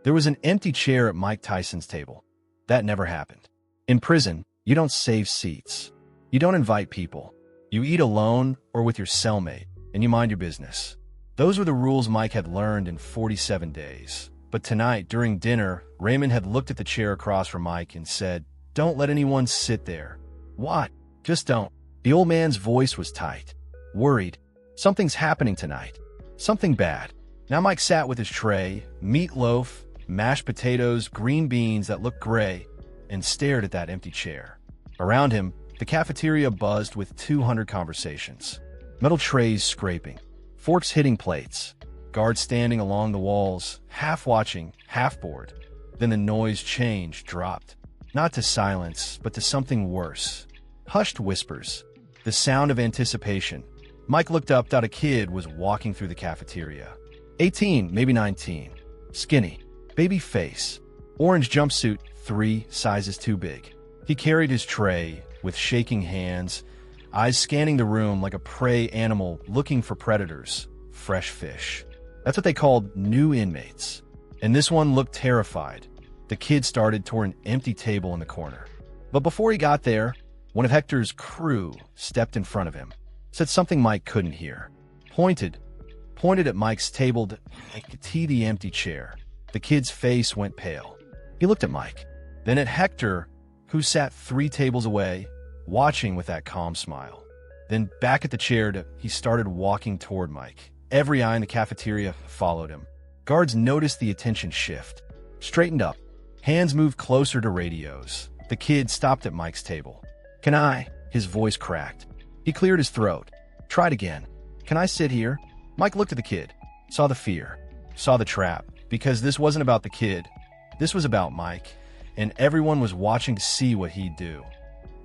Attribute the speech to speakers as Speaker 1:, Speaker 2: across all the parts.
Speaker 1: There was an empty chair at Mike Tyson's table. That never happened. In prison, you don't save seats. You don't invite people. You eat alone or with your cellmate, and you mind your business. Those were the rules Mike had learned in 47 days. But tonight, during dinner, Raymond had looked at the chair across from Mike and said, "Don't let anyone sit there." "What?" "Just don't." The old man's voice was tight, worried. "Something's happening tonight. Something bad." Now Mike sat with his tray, meatloaf, mashed potatoes, green beans that looked gray, and stared at that empty chair. Around him, the cafeteria buzzed with 200 conversations. Metal trays scraping, forks hitting plates, guards standing along the walls, half watching, half bored. Then the noise changed, dropped. Not to silence, but to something worse. Hushed whispers. The sound of anticipation. Mike looked up. A kid was walking through the cafeteria. 18, maybe 19. Skinny. Baby face. Orange jumpsuit, 3 sizes too big. He carried his tray with shaking hands, eyes scanning the room like a prey animal looking for predators. Fresh fish. That's what they called new inmates. And this one looked terrified. The kid started toward an empty table in the corner. But before he got there, one of Hector's crew stepped in front of him, said something Mike couldn't hear, pointed at Mike's table to the empty chair. The kid's face went pale. He looked at Mike, then at Hector, who sat 3 tables away, watching with that calm smile. Then back at the chair. He started walking toward Mike. Every eye in the cafeteria followed him. Guards noticed the attention shift, straightened up, hands moved closer to radios. The kid stopped at Mike's table. "Can I?" His voice cracked. He cleared his throat. Tried again. "Can I sit here?" Mike looked at the kid, saw the fear, saw the trap, because this wasn't about the kid. This was about Mike, and everyone was watching to see what he'd do.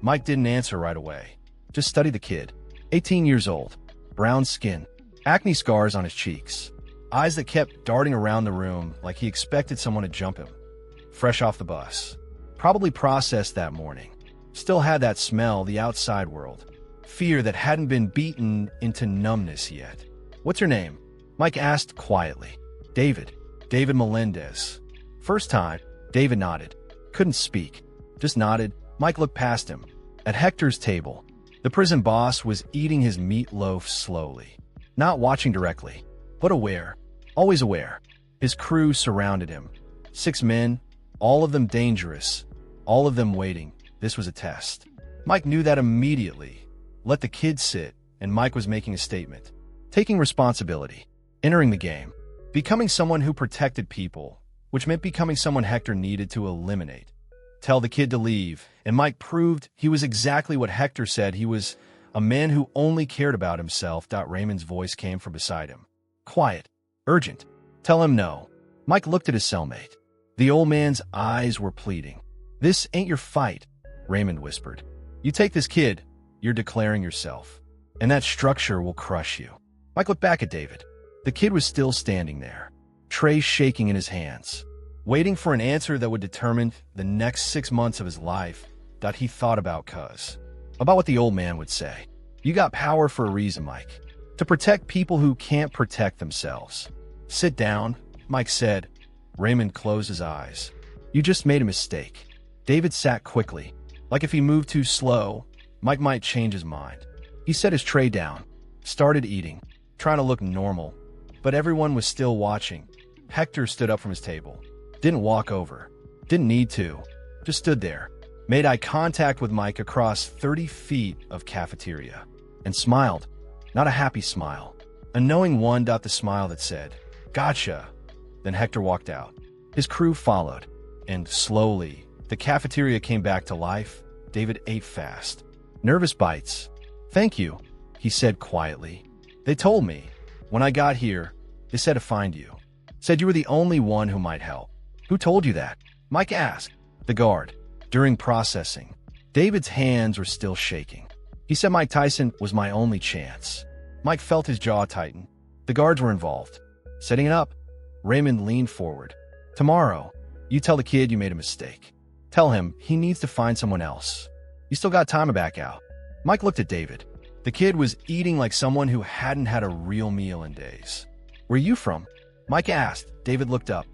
Speaker 1: Mike didn't answer right away. Just studied the kid. 18 years old, brown skin, acne scars on his cheeks, eyes that kept darting around the room like he expected someone to jump him. Fresh off the bus. Probably processed that morning. Still had that smell, the outside world. Fear that hadn't been beaten into numbness yet. "What's your name?" Mike asked quietly. "David. David Melendez." First time, David nodded. Couldn't speak. Just nodded. Mike looked past him. At Hector's table, the prison boss was eating his meatloaf slowly. Not watching directly, but aware. Always aware. His crew surrounded him. 6 men, all of them dangerous. All of them waiting. This was a test. Mike knew that immediately. Let the kid sit, and Mike was making a statement. Taking responsibility. Entering the game. Becoming someone who protected people, which meant becoming someone Hector needed to eliminate. Tell the kid to leave, and Mike proved he was exactly what Hector said he was, a man who only cared about himself. Raymond's voice came from beside him. Quiet. Urgent. Tell him no. Mike looked at his cellmate. The old man's eyes were pleading. "This ain't your fight," Raymond whispered. "You take this kid, you're declaring yourself, and that structure will crush you." Mike looked back at David. The kid was still standing there, tray shaking in his hands, waiting for an answer that would determine the next 6 months of his life. He thought about what the old man would say. "You got power for a reason, Mike. To protect people who can't protect themselves." "Sit down," Mike said. Raymond closed his eyes. "You just made a mistake." David sat quickly. Like if he moved too slow, Mike might change his mind. He set his tray down, started eating, trying to look normal. But everyone was still watching. Hector stood up from his table. Didn't walk over. Didn't need to. Just stood there. Made eye contact with Mike across 30 feet of cafeteria. And smiled. Not a happy smile. A knowing one. The smile that said, "Gotcha." Then Hector walked out. His crew followed. And slowly, the cafeteria came back to life. David ate fast. Nervous bites. "Thank you," he said quietly. "They told me. When I got here, they said to find you. Said you were the only one who might help." "Who told you that?" Mike asked. "The guard." During processing, David's hands were still shaking. "He said Mike Tyson was my only chance." Mike felt his jaw tighten. The guards were involved. Setting it up. Raymond leaned forward. "Tomorrow, you tell the kid you made a mistake. Tell him he needs to find someone else. You still got time to back out." Mike looked at David. The kid was eating like someone who hadn't had a real meal in days. "Where you from?" Mike asked. David looked up.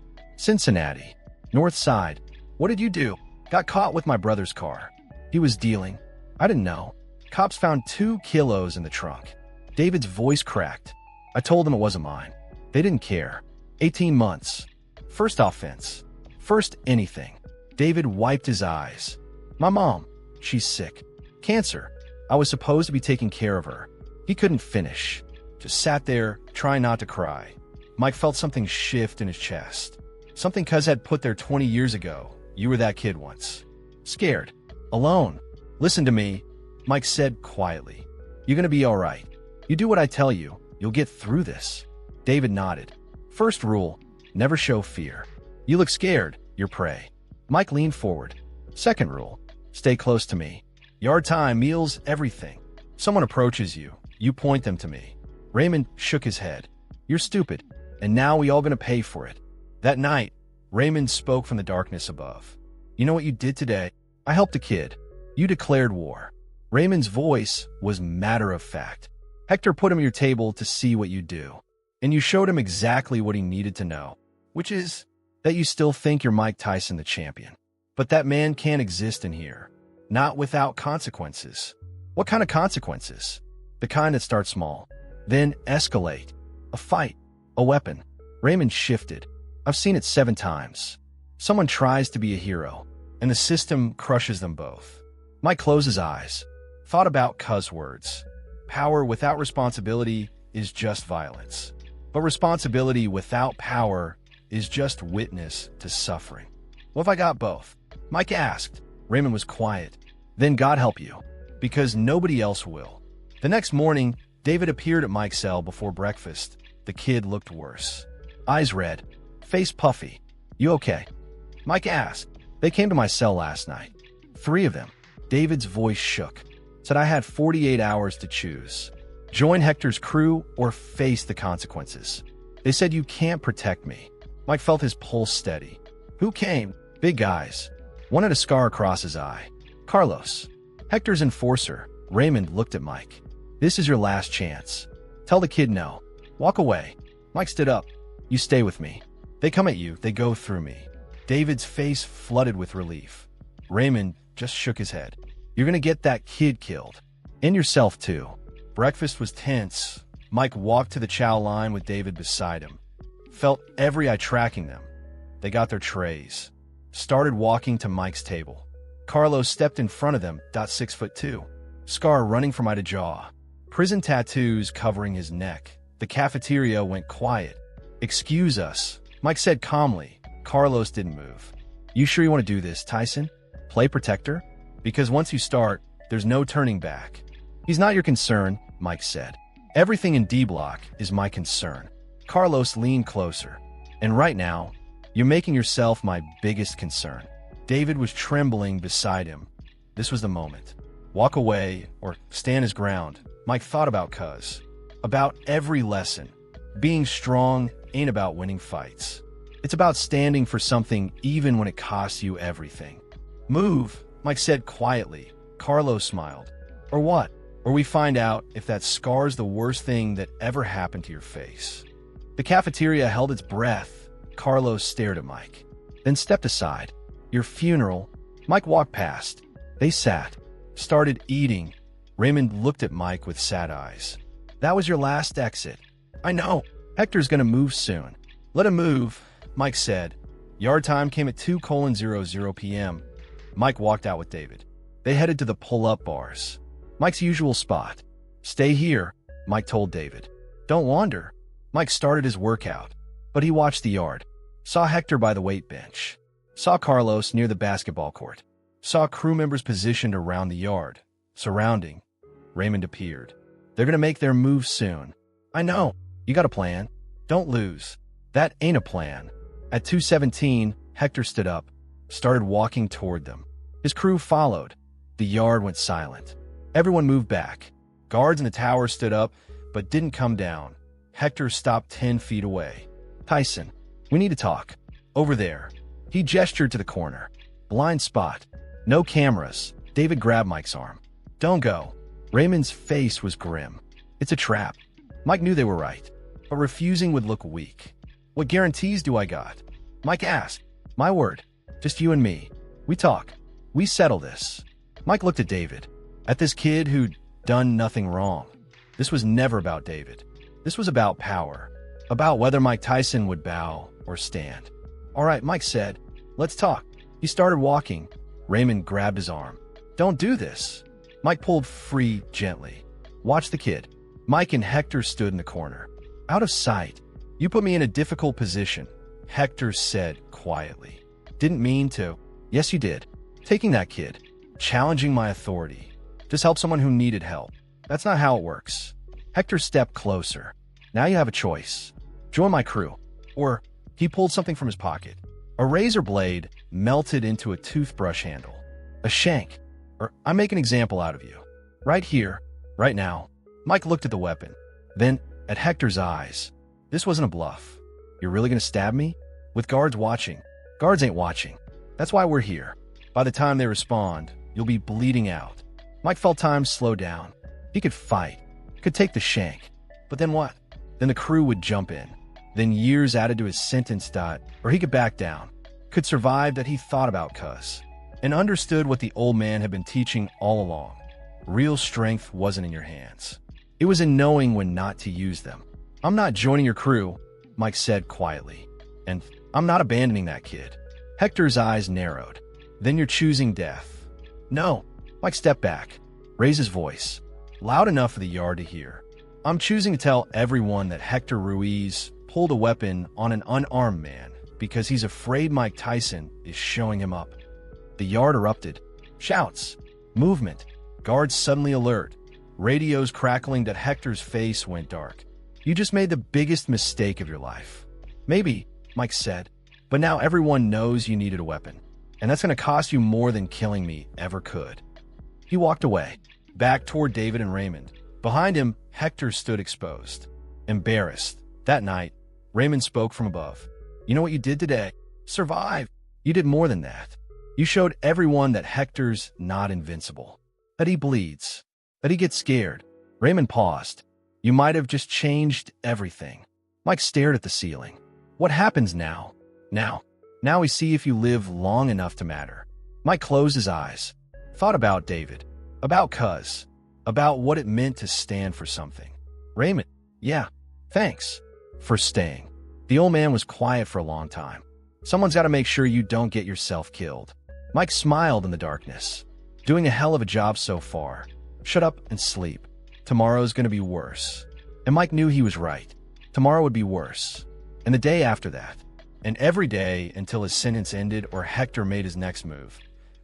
Speaker 1: Cincinnati. North Side. What did you do? Got caught with my brother's car. He was dealing. I didn't know. Cops found 2 kilos in the trunk. David's voice cracked. I told them it wasn't mine. They didn't care. 18 months. First offense. First anything. David wiped his eyes. My mom. She's sick. Cancer. I was supposed to be taking care of her. He couldn't finish. Just sat there, trying not to cry. Mike felt something shift in his chest. Something Cuz had put there 20 years ago. You were that kid once. Scared. Alone. Listen to me, Mike said quietly. You're gonna be all right. You do what I tell you, you'll get through this. David nodded. First rule, never show fear. You look scared, you're prey. Mike leaned forward. Second rule, stay close to me. Yard time, meals, everything. Someone approaches you, you point them to me. Raymond shook his head. You're stupid, and now we all gonna pay for it. That night, Raymond spoke from the darkness above. You know what you did today? I helped a kid. You declared war. Raymond's voice was matter of fact. Hector put him at your table to see what you do. And you showed him exactly what he needed to know, which is that you still think you're Mike Tyson, the champion. But that man can't exist in here. Not without consequences. What kind of consequences? The kind that start small, then escalate. A fight. A weapon. Raymond shifted. I've seen it 7 times. Someone tries to be a hero, and the system crushes them both. Mike closed his eyes. Thought about Cuz words. Power without responsibility is just violence. But responsibility without power is just witness to suffering. What if I got both? Mike asked. Raymond was quiet. Then God help you, because nobody else will. The next morning, David appeared at Mike's cell before breakfast. The kid looked worse. Eyes red, face puffy. You okay? Mike asked. They came to my cell last night. 3 of them. David's voice shook. Said I had 48 hours to choose. Join Hector's crew or face the consequences. They said you can't protect me. Mike felt his pulse steady. Who came? Big guys. One had a scar across his eye. Carlos. Hector's enforcer. Raymond looked at Mike. This is your last chance. Tell the kid no. Walk away. Mike stood up. You stay with me. They come at you, they go through me. David's face flooded with relief. Raymond just shook his head. You're gonna get that kid killed. And yourself too. Breakfast was tense. Mike walked to the chow line with David beside him. Felt every eye tracking them. They got their trays. Started walking to Mike's table. Carlos stepped in front of them, 6'2". Scar running from eye to jaw. Prison tattoos covering his neck. The cafeteria went quiet. Excuse us, Mike said calmly. Carlos didn't move. You sure you want to do this, Tyson? Play protector? Because once you start, there's no turning back. He's not your concern, Mike said. Everything in D-Block is my concern. Carlos leaned closer. And right now, you're making yourself my biggest concern. David was trembling beside him. This was the moment. Walk away or stand his ground. Mike thought about Cuz. About every lesson. Being strong ain't about winning fights. It's about standing for something even when it costs you everything. Move, Mike said quietly. Carlos smiled. Or what? Or we find out if that scar's the worst thing that ever happened to your face. The cafeteria held its breath. Carlos stared at Mike, then stepped aside. Your funeral. Mike walked past. They sat, started eating. Raymond looked at Mike with sad eyes. That was your last exit. I know. Hector's gonna move soon. Let him move, Mike said. Yard time came at 2:00 p.m. Mike walked out with David. They headed to the pull-up bars. Mike's usual spot. Stay here, Mike told David. Don't wander. Mike started his workout, but he watched the yard. Saw Hector by the weight bench. Saw Carlos near the basketball court. Saw crew members positioned around the yard. Surrounding. Raymond appeared. They're gonna make their move soon. I know. You got a plan. Don't lose. That ain't a plan. At 2:17, Hector stood up, started walking toward them. His crew followed. The yard went silent. Everyone moved back. Guards in the tower stood up, but didn't come down. Hector stopped 10 feet away. Tyson, we need to talk. Over there. He gestured to the corner. Blind spot. No cameras. David grabbed Mike's arm. Don't go. Raymond's face was grim. It's a trap. Mike knew they were right, but refusing would look weak. What guarantees do I got? Mike asked. My word. Just you and me. We talk. We settle this. Mike looked at David. At this kid who'd done nothing wrong. This was never about David. This was about power. About whether Mike Tyson would bow or stand. All right, Mike said. Let's talk. He started walking. Raymond grabbed his arm. Don't do this. Mike pulled free gently. Watch the kid. Mike and Hector stood in the corner. Out of sight. You put me in a difficult position, Hector said quietly. Didn't mean to. Yes, you did. Taking that kid. Challenging my authority. Just help someone who needed help. That's not how it works. Hector stepped closer. Now you have a choice. Join my crew. Or, he pulled something from his pocket. A razor blade melted into a toothbrush handle. A shank. Or, I make an example out of you. Right here. Right now. Mike looked at the weapon. Then, at Hector's eyes. This wasn't a bluff. You're really gonna stab me? With guards watching. Guards ain't watching. That's why we're here. By the time they respond, you'll be bleeding out. Mike felt time slow down. He could fight. Could take the shank. But then what? Then the crew would jump in. Then years added to his sentence. Or he could back down. Could survive that he thought about cuz. And understood what the old man had been teaching all along. Real strength wasn't in your hands. It was in knowing when not to use them. I'm not joining your crew, Mike said quietly. And I'm not abandoning that kid. Hector's eyes narrowed. Then you're choosing death. No. Mike stepped back. Raised his voice. Loud enough for the yard to hear. I'm choosing to tell everyone that Hector Ruiz pulled a weapon on an unarmed man because he's afraid Mike Tyson is showing him up. The yard erupted. Shouts. Movement. Guards suddenly alert. Radios crackling that Hector's face went dark. You just made the biggest mistake of your life. Maybe, Mike said, but now everyone knows you needed a weapon. And that's going to cost you more than killing me ever could. He walked away, back toward David and Raymond. Behind him, Hector stood exposed. Embarrassed. That night, Raymond spoke from above. You know what you did today? Survive. You did more than that. You showed everyone that Hector's not invincible. That he bleeds. That he gets scared. Raymond paused. You might have just changed everything. Mike stared at the ceiling. What happens now? Now we see if you live long enough to matter. Mike closed his eyes. Thought about David. About cuz. About what it meant to stand for something. Raymond, yeah, thanks for staying. The old man was quiet for a long time. Someone's got to make sure you don't get yourself killed. Mike smiled in the darkness. Doing a hell of a job so far. Shut up and sleep. Tomorrow's going to be worse. And Mike knew he was right. Tomorrow would be worse. And the day after that. And every day until his sentence ended or Hector made his next move.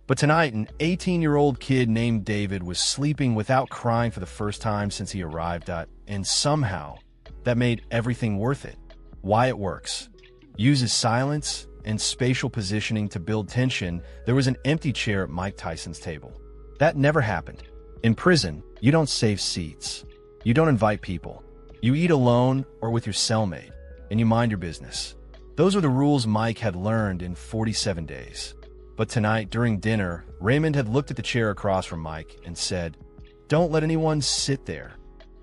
Speaker 1: But tonight, an 18-year-old kid named David was sleeping without crying for the first time since he arrived at, and somehow, that made everything worth it. Why it works. Uses silence and spatial positioning to build tension. There was an empty chair at Mike Tyson's table. That never happened. In prison, you don't save seats. You don't invite people. You eat alone or with your cellmate, and you mind your business. Those were the rules Mike had learned in 47 days. But tonight, during dinner, Raymond had looked at the chair across from Mike and said, "Don't let anyone sit there."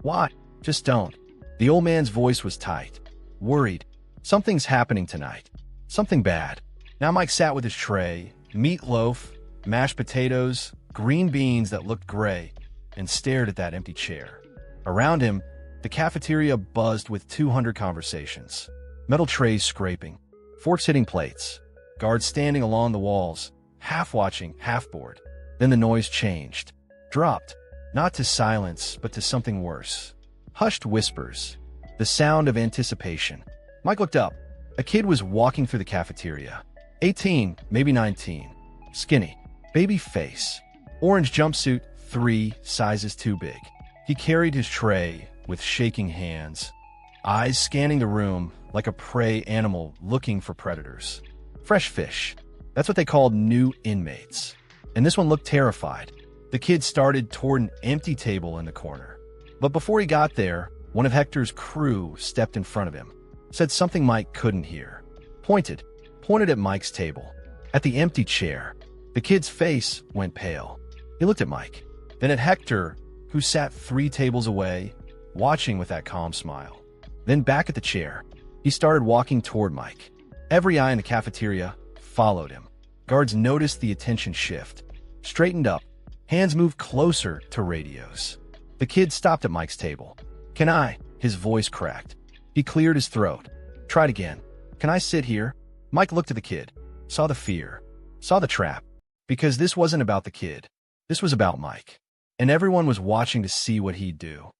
Speaker 1: Why? Just don't. The old man's voice was tight, worried. Something's happening tonight. Something bad. Now Mike sat with his tray, meatloaf, mashed potatoes, green beans that looked gray, and stared at that empty chair. Around him, the cafeteria buzzed with 200 conversations. Metal trays scraping, forks hitting plates, guards standing along the walls, half watching, half bored. Then the noise changed, dropped, not to silence, but to something worse. Hushed whispers, the sound of anticipation. Mike looked up. A kid was walking through the cafeteria. 18, maybe 19. Skinny, baby face. Orange jumpsuit, 3 sizes too big. He carried his tray with shaking hands, eyes scanning the room like a prey animal looking for predators. Fresh fish. That's what they called new inmates. And this one looked terrified. The kid started toward an empty table in the corner. But before he got there, one of Hector's crew stepped in front of him, said something Mike couldn't hear, pointed at Mike's table, at the empty chair. The kid's face went pale. He looked at Mike, then at Hector, who sat 3 tables away, watching with that calm smile. Then back at the chair. He started walking toward Mike. Every eye in the cafeteria followed him. Guards noticed the attention shift, straightened up, hands moved closer to radios. The kid stopped at Mike's table. "Can I?" His voice cracked. He cleared his throat. Tried again. "Can I sit here?" Mike looked at the kid, saw the fear, saw the trap. Because this wasn't about the kid. This was about Mike. And everyone was watching to see what he'd do.